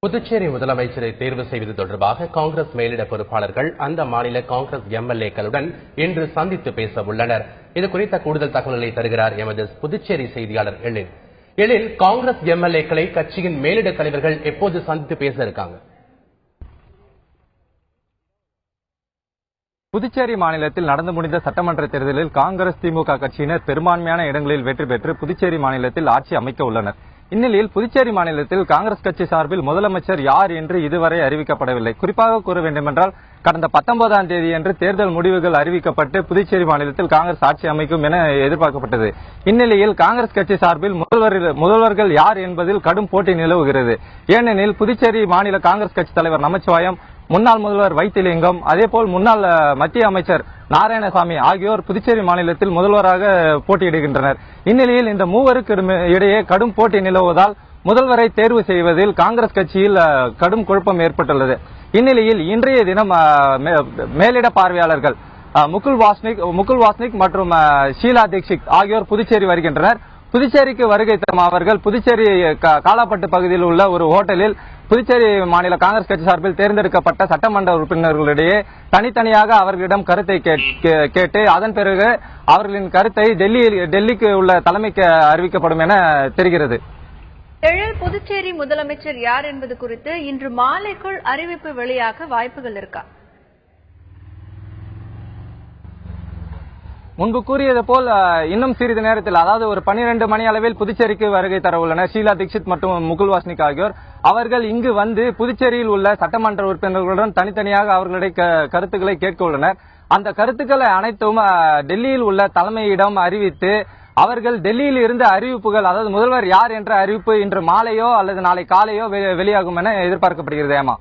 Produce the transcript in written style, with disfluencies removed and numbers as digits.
புதுச்சேரி முதலமைச்சரை தேர்வு செய்வது தொடர்பாக காங்கிரஸ் மேலிட பொறுப்பாளர்கள் அந்த மாநில காங்கிரஸ் எம்எல்ஏக்களுடன் இன்று சந்தித்து பேச உள்ளனர். இது குறித்த கூடுதல் தகவல்களை தருகிறார் எமது புதுச்சேரி செய்தியாளர் எழில். எழில், காங்கிரஸ் எம்எல்ஏக்களை கட்சியின் மேலிட தலைவர்கள் எப்போது சந்தித்து பேச இருக்காங்க? புதுச்சேரி மாநிலத்தில் நடந்து முடிந்த சட்டமன்ற தேர்தலில் காங்கிரஸ் திமுக கட்சியினர் பெரும்பான்மையான இடங்களில் வெற்றி பெற்று புதுச்சேரி மாநிலத்தில் ஆட்சி அமைக்க உள்ளனர். இந்நிலையில் புதுச்சேரி மாநிலத்தில் காங்கிரஸ் கட்சி சார்பில் முதலமைச்சர் யார் என்று இதுவரை அறிவிக்கப்படவில்லை. குறிப்பாக கூற வேண்டுமென்றால் கடந்த 19ஆம் தேதியன்று தேர்தல் முடிவுகள் அறிவிக்கப்பட்டு புதுச்சேரி மாநிலத்தில் காங்கிரஸ் ஆட்சி அமைக்கும் என எதிர்பார்க்கப்பட்டது. இந்நிலையில் காங்கிரஸ் கட்சி சார்பில் முதல்வர்கள் யார் என்பதில் கடும் போட்டி நிலவுகிறது. ஏனெனில் புதுச்சேரி மாநில காங்கிரஸ் கட்சி தலைவர் நமச்சிவாயம், முன்னாள் முதல்வர் வைத்திலிங்கம், அதேபோல் முன்னாள் மத்திய அமைச்சர் நாராயணசாமி ஆகியோர் புதுச்சேரி மாநிலத்தில் முதல்வராக போட்டியிடுகின்றனர். இந்நிலையில் இந்த மூவருக்கு இடையே கடும் போட்டி நிலவுவதால் முதல்வரை தேர்வு செய்வதில் காங்கிரஸ் கட்சியில் கடும் குழப்பம் ஏற்பட்டுள்ளது. இந்நிலையில் இன்றைய தினம் மேலிட பார்வையாளர்கள் முகுல் வாஸ்னிக் மற்றும் ஷீலா தீக்ஷித் ஆகியோர் புதுச்சேரி வருகின்றனர். புதுச்சேரிக்கு வருகை தரும் அவர்கள் புதுச்சேரி காலாப்பட்டு பகுதியில் உள்ள ஒரு ஹோட்டலில் புதுச்சேரி மாநில காங்கிரஸ் கட்சி சார்பில் தேர்ந்தெடுக்கப்பட்ட சட்டமன்ற உறுப்பினர்களிடையே தனித்தனியாக அவர்களிடம் கருத்தை கேட்டு அதன் பிறகு அவர்களின் கருத்தை டெல்லிக்கு உள்ள தலைமைக்கு அறிவிக்கப்படும் என தெரிகிறது. புதுச்சேரி முதலமைச்சர் யார் என்பது குறித்து இன்று மாலைக்குள் அறிவிப்பு வெளியாக வாய்ப்புகள் இருக்கா? முன்பு கூறியது போல் இன்னும் சிறிது நேரத்தில், அதாவது ஒரு 12 மணி அளவில் புதுச்சேரிக்கு வருகை தர உள்ளனர் ஷீலா தீக்ஷித் மற்றும் முகுல் வாஸ்னிக் ஆகியோர். அவர்கள் இங்கு வந்து புதுச்சேரியில் உள்ள சட்டமன்ற உறுப்பினர்களுடன் தனித்தனியாக அவர்களுடைய கருத்துக்களை கேட்க உள்ளனர். அந்த கருத்துக்களை அனைத்தும் டெல்லியில் உள்ள தலைமையிடம் அறிவித்து அவர்கள் டெல்லியில் இருந்து அறிவிப்புகள், அதாவது முதல்வர் யார் என்ற அறிவிப்பு இன்று மாலையோ அல்லது நாளை காலையோ வெளியாகும் என எதிர்பார்க்கப்படுகிறது. ஏமா?